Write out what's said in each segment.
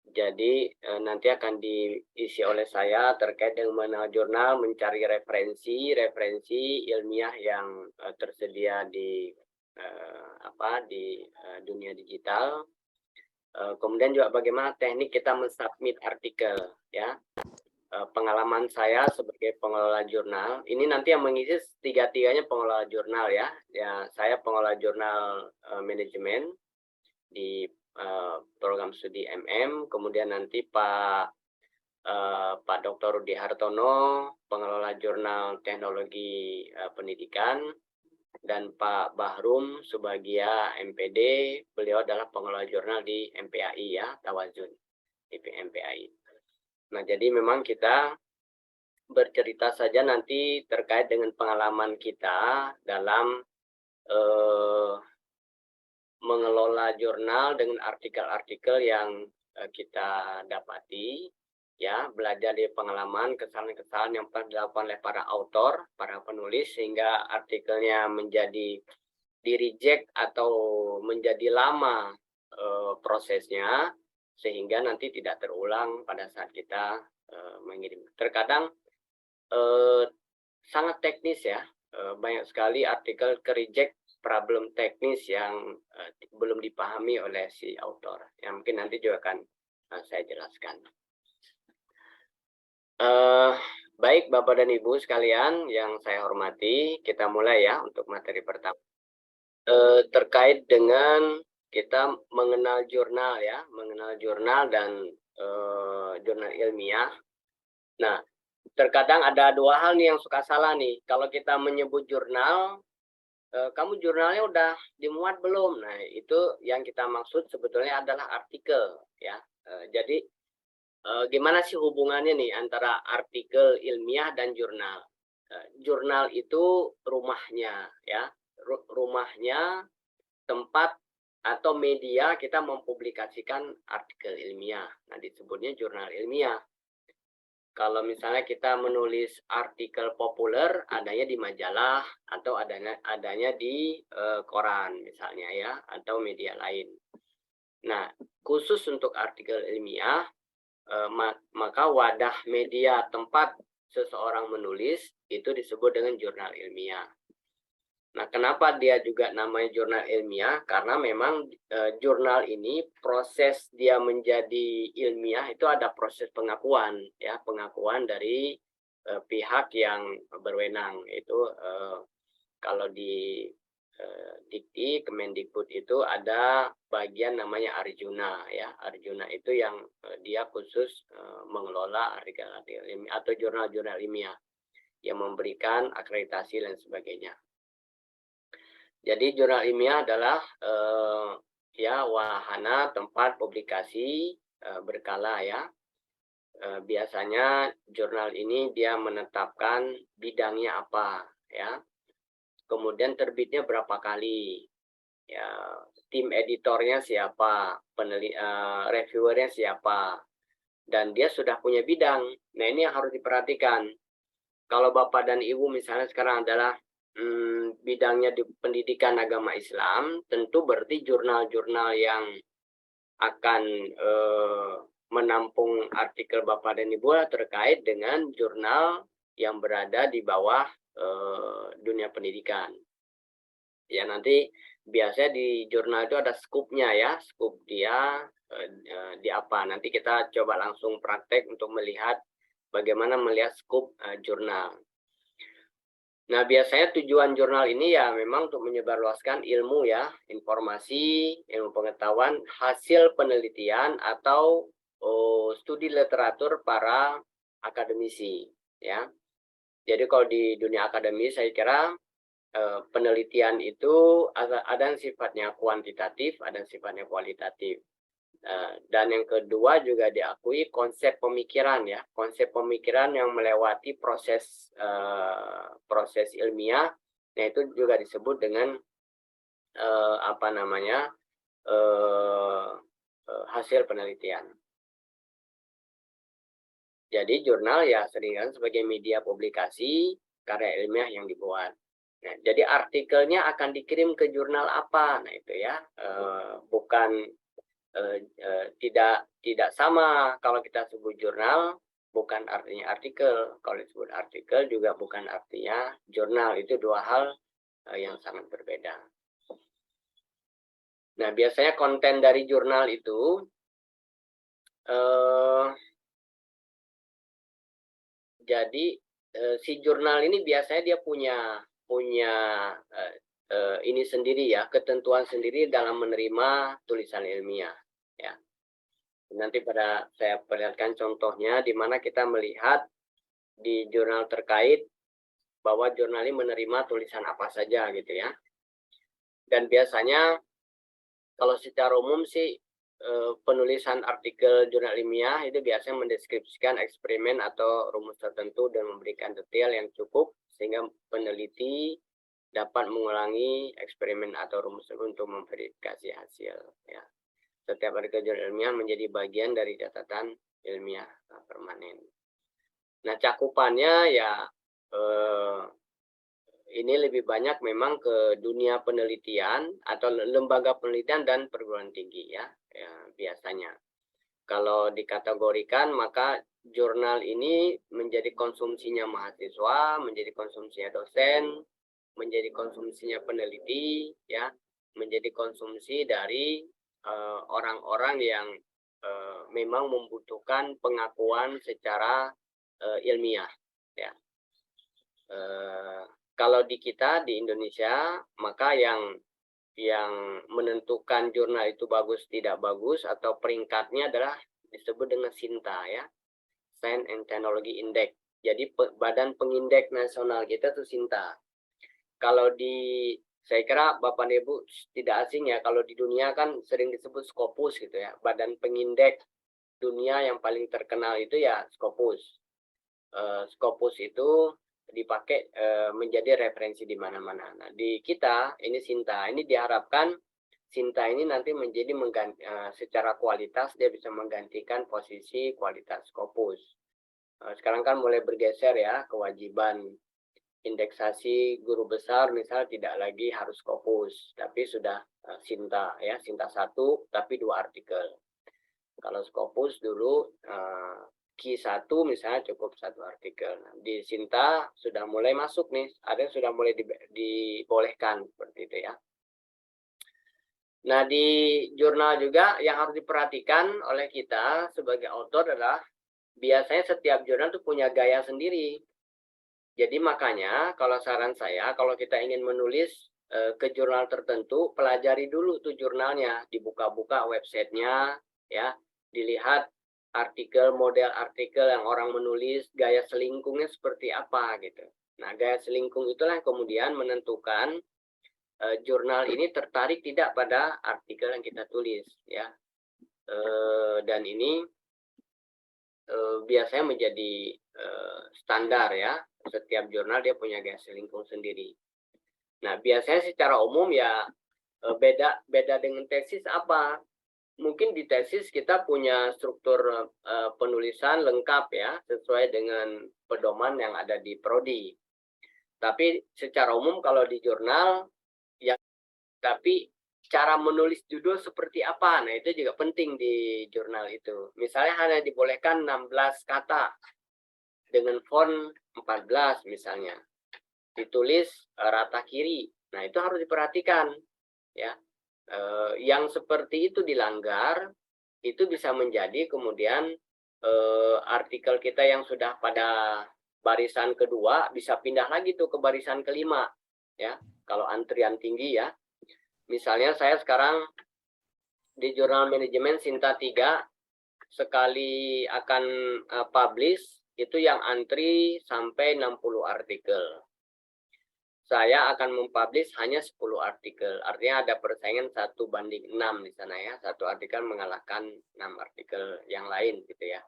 Jadi nanti akan diisi oleh saya terkait dengan mengenal jurnal, mencari referensi ilmiah yang tersedia di dunia digital. Kemudian juga bagaimana teknik kita mensubmit artikel, ya. Pengalaman saya sebagai pengelola jurnal, ini nanti yang mengisi tiga-tiganya pengelola jurnal, ya. Ya, saya pengelola jurnal manajemen di program studi MM, kemudian nanti Pak Dr. Rudi Hartono, pengelola jurnal teknologi pendidikan, dan Pak Bahrum Subagia MPD, beliau adalah pengelola jurnal di MPAI, ya, Tawazun di MPAI. Nah, jadi memang kita bercerita saja nanti terkait dengan pengalaman kita dalam mengelola jurnal dengan artikel-artikel yang kita dapati, ya, belajar dari pengalaman, kesalahan-kesalahan yang pernah dilakukan oleh para autor, para penulis, sehingga artikelnya menjadi di-reject atau menjadi lama prosesnya, sehingga nanti tidak terulang pada saat kita mengirim. Terkadang sangat teknis, ya, banyak sekali artikel ke-reject problem teknis yang belum dipahami oleh si autor. Yang mungkin nanti juga akan saya jelaskan. Baik Bapak dan Ibu sekalian yang saya hormati, kita mulai ya untuk materi pertama. Terkait dengan kita mengenal jurnal, ya, mengenal jurnal dan jurnal ilmiah. Nah, terkadang ada dua hal nih yang suka salah nih. Kalau kita menyebut jurnal, kamu jurnalnya udah dimuat belum? Nah, itu yang kita maksud sebetulnya adalah artikel, ya. Jadi gimana sih hubungannya nih antara artikel ilmiah dan jurnal? Jurnal itu rumahnya, ya, rumahnya, tempat atau media kita mempublikasikan artikel ilmiah. Nah, disebutnya jurnal ilmiah. Kalau misalnya kita menulis artikel populer, adanya di majalah atau adanya di koran misalnya, ya, atau media lain. Nah, khusus untuk artikel ilmiah, maka wadah media tempat seseorang menulis itu disebut dengan jurnal ilmiah. Nah, kenapa dia juga namanya jurnal ilmiah? Karena memang jurnal ini proses dia menjadi ilmiah itu ada proses pengakuan, ya, pengakuan dari pihak yang berwenang. Itu kalau di Dikti Kemendikbud itu ada bagian namanya Arjuna, ya. Arjuna itu yang dia khusus mengelola artikel-artikel ilmiah atau jurnal-jurnal ilmiah yang memberikan akreditasi dan sebagainya. Jadi jurnal ilmiah adalah ya wahana tempat publikasi berkala, ya. Biasanya jurnal ini dia menetapkan bidangnya apa, ya. Kemudian terbitnya berapa kali, ya. Tim editornya siapa, reviewernya siapa, dan dia sudah punya bidang. Nah, ini yang harus diperhatikan. Kalau Bapak dan Ibu misalnya sekarang adalah bidangnya di pendidikan agama Islam, tentu berarti jurnal-jurnal yang akan menampung artikel Bapak dan Ibu terkait dengan jurnal yang berada di bawah dunia pendidikan. Ya, nanti biasanya di jurnal itu ada skupnya, ya, skup dia di apa. Nanti kita coba langsung praktek untuk melihat bagaimana melihat skup jurnal. Nah, biasanya tujuan jurnal ini ya memang untuk menyebarluaskan ilmu, ya, informasi, ilmu pengetahuan, hasil penelitian atau studi literatur para akademisi, ya. Jadi kalau di dunia akademis saya kira penelitian itu ada yang sifatnya kuantitatif, ada yang sifatnya kualitatif. Dan yang kedua juga diakui konsep pemikiran, ya, konsep pemikiran yang melewati proses ilmiah, nah itu juga disebut dengan hasil penelitian. Jadi jurnal ya seringkali sebagai media publikasi karya ilmiah yang dibuat. Nah, jadi artikelnya akan dikirim ke jurnal apa? Nah itu ya bukan tidak sama kalau kita sebut jurnal, bukan artinya artikel. Kalau disebut artikel juga bukan artinya jurnal. Itu dua hal yang sangat berbeda. Nah, biasanya konten dari jurnal itu jadi si jurnal ini biasanya dia punya ini sendiri ya, ketentuan sendiri dalam menerima tulisan ilmiah ya. Nanti saya perlihatkan contohnya di mana kita melihat di jurnal terkait bahwa jurnal ini menerima tulisan apa saja gitu ya. Dan biasanya kalau secara umum sih penulisan artikel jurnal ilmiah itu biasanya mendeskripsikan eksperimen atau rumus tertentu dan memberikan detail yang cukup sehingga peneliti dapat mengulangi eksperimen atau rumus tersebut untuk memverifikasi hasil ya. Setiap artikel jurnal ilmiah menjadi bagian dari catatan ilmiah permanen. Nah, cakupannya ya ini lebih banyak memang ke dunia penelitian atau lembaga penelitian dan perguruan tinggi ya biasanya. Kalau dikategorikan maka jurnal ini menjadi konsumsinya mahasiswa, menjadi konsumsinya dosen, menjadi konsumsinya peneliti ya, menjadi konsumsi dari orang-orang yang memang membutuhkan pengakuan secara ilmiah ya. Kalau di kita di Indonesia maka yang menentukan jurnal itu bagus tidak bagus atau peringkatnya adalah disebut dengan SINTA ya, Science and Technology Index. Jadi badan pengindeks nasional kita itu SINTA. Kalau saya kira Bapak dan Ibu tidak asing ya, kalau di dunia kan sering disebut Scopus gitu ya, badan pengindeks dunia yang paling terkenal itu ya Scopus. Scopus itu dipakai menjadi referensi di mana-mana. Nah, di kita ini SINTA, ini diharapkan SINTA ini nanti menjadi secara kualitas dia bisa menggantikan posisi kualitas Scopus. Sekarang kan mulai bergeser ya, kewajiban indeksasi guru besar misal tidak lagi harus Scopus, tapi sudah SINTA ya, SINTA 1 tapi 2 artikel. Kalau Scopus dulu Q1 misalnya cukup 1 artikel. Nah, di SINTA sudah mulai masuk nih, ada yang sudah mulai dibolehkan seperti itu ya. Nah, di jurnal juga yang harus diperhatikan oleh kita sebagai author adalah biasanya setiap jurnal itu punya gaya sendiri. Jadi makanya kalau saran saya kalau kita ingin menulis ke jurnal tertentu, pelajari dulu tuh jurnalnya, dibuka-buka websitenya ya, dilihat artikel, model artikel yang orang menulis, gaya selingkungnya seperti apa gitu. Nah, gaya selingkung itulah yang kemudian menentukan jurnal ini tertarik tidak pada artikel yang kita tulis ya. Dan ini biasanya menjadi standar ya. Setiap jurnal dia punya gaya selingkung sendiri. Nah, biasanya secara umum ya beda dengan tesis apa? Mungkin di tesis kita punya struktur penulisan lengkap ya, sesuai dengan pedoman yang ada di prodi. Tapi secara umum kalau di jurnal, ya tapi cara menulis judul seperti apa, nah itu juga penting di jurnal itu. Misalnya hanya dibolehkan 16 kata dengan font 14 misalnya. Ditulis rata kiri, nah itu harus diperhatikan ya. Yang seperti itu dilanggar, itu bisa menjadi kemudian artikel kita yang sudah pada barisan kedua bisa pindah lagi tuh ke barisan kelima ya, kalau antrian tinggi ya. Misalnya saya sekarang di jurnal manajemen SINTA 3 sekali akan publish itu yang antri sampai 60 artikel. Saya akan mempublish hanya 10 artikel. Artinya ada persaingan 1:6 di sana ya. Satu artikel mengalahkan 6 artikel yang lain gitu ya.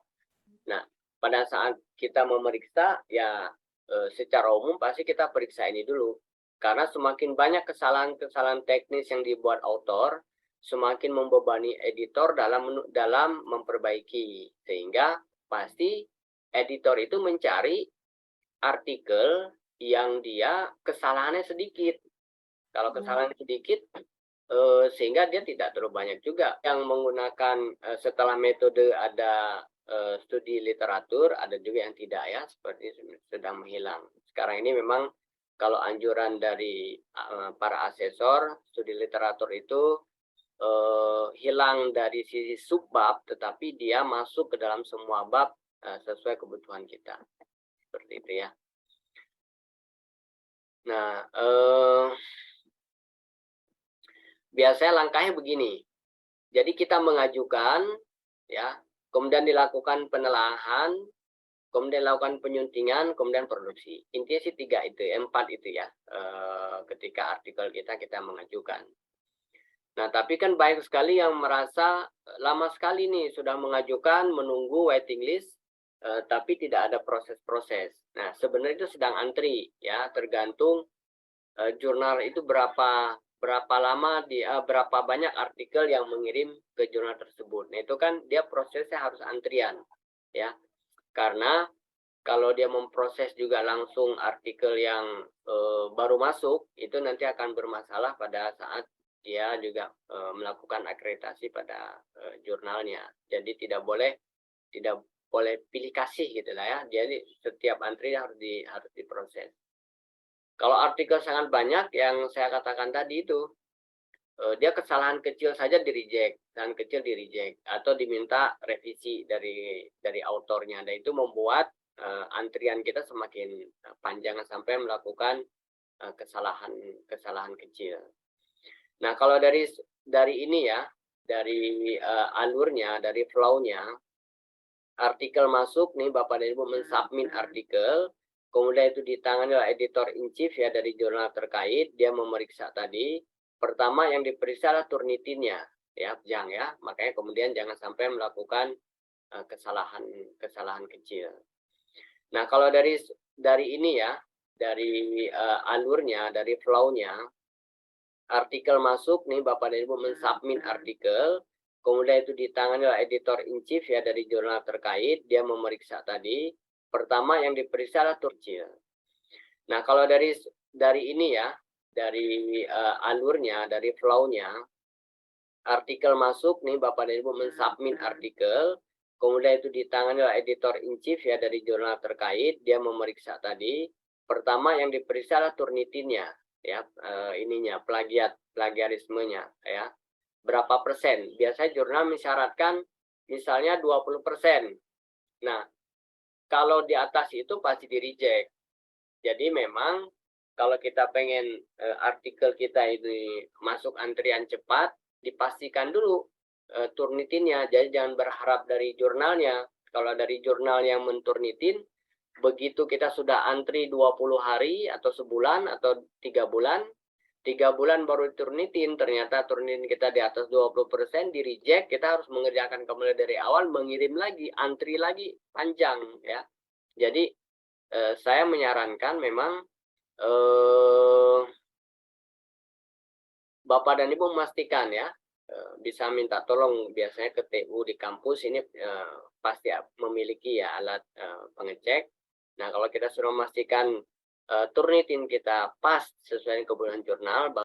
Nah, pada saat kita memeriksa ya secara umum pasti kita periksa ini dulu. Karena semakin banyak kesalahan-kesalahan teknis yang dibuat author, semakin membebani editor dalam memperbaiki. Sehingga pasti editor itu mencari artikel yang dia kesalahannya sedikit. Kalau kesalahannya sedikit, sehingga dia tidak terlalu banyak juga yang menggunakan, setelah metode ada, studi literatur, ada juga yang tidak ya, seperti sedang menghilang. Sekarang ini memang kalau anjuran dari, para asesor, studi literatur itu, hilang dari sisi subbab, tetapi dia masuk ke dalam semua bab, sesuai kebutuhan kita, seperti itu ya. Nah, biasanya langkahnya begini, jadi kita mengajukan ya, kemudian dilakukan penelaahan, kemudian dilakukan penyuntingan, kemudian produksi. Intinya sih 3 itu, 4 itu ya, ketika artikel kita mengajukan. Nah, tapi kan banyak sekali yang merasa lama sekali nih sudah mengajukan, menunggu waiting list, tapi tidak ada proses-proses. Nah, sebenarnya itu sedang antri ya, tergantung jurnal itu berapa lama berapa banyak artikel yang mengirim ke jurnal tersebut. Nah, itu kan dia prosesnya harus antrian ya. Karena kalau dia memproses juga langsung artikel yang baru masuk, itu nanti akan bermasalah pada saat dia juga melakukan akreditasi pada jurnalnya. Jadi tidak boleh pilih kasih gitu lah ya. Jadi setiap antri harus diproses. Kalau artikel sangat banyak yang saya katakan tadi itu, dia kesalahan kecil saja di-reject, kesalahan kecil di-reject, atau diminta revisi dari autornya. Dan itu membuat antrian kita semakin panjang sampai melakukan kesalahan kecil. Nah, kalau dari ini ya, dari alurnya, dari flow-nya, artikel masuk nih Bapak dan Ibu mensubmit artikel, kemudian itu ditangani oleh editor in chief ya dari jurnal terkait, dia memeriksa tadi. Pertama yang diperiksa adalah Turnitinnya ya, Jang ya. Makanya kemudian jangan sampai melakukan kesalahan kecil. Nah, kalau dari ini ya, dari alurnya, dari flow-nya, artikel masuk nih Bapak dan Ibu mensubmit artikel, kemudian itu ditangani oleh editor in chief ya dari jurnal terkait, dia memeriksa tadi. Pertama yang diperiksa adalah kecil. Nah, kalau dari ini ya, dari alurnya, dari flow-nya, artikel masuk nih Bapak dan Ibu mensubmit artikel, kemudian itu ditangani oleh editor in chief ya dari jurnal terkait, dia memeriksa tadi. Pertama yang diperiksa adalah Turnitinnya ya, plagiarismenya ya. Berapa persen? Biasanya jurnal mensyaratkan misalnya 20%. Nah, kalau di atas itu pasti di-reject. Jadi memang kalau kita pengen artikel kita ini masuk antrian cepat, dipastikan dulu turnitinnya. Jadi jangan berharap dari jurnalnya. Kalau dari jurnal yang menturnitin, begitu kita sudah antri 20 hari atau sebulan atau 3 bulan, 3 bulan baru turnitin, ternyata turnitin kita di atas 20%, di reject, kita harus mengerjakan kembali dari awal, mengirim lagi, antri lagi, panjang ya. Jadi saya menyarankan memang Bapak dan Ibu memastikan ya, bisa minta tolong biasanya ke TU di kampus ini pasti memiliki ya alat pengecek. Nah, kalau kita sudah memastikan Turnitin kita pas sesuai kebutuhan jurnal,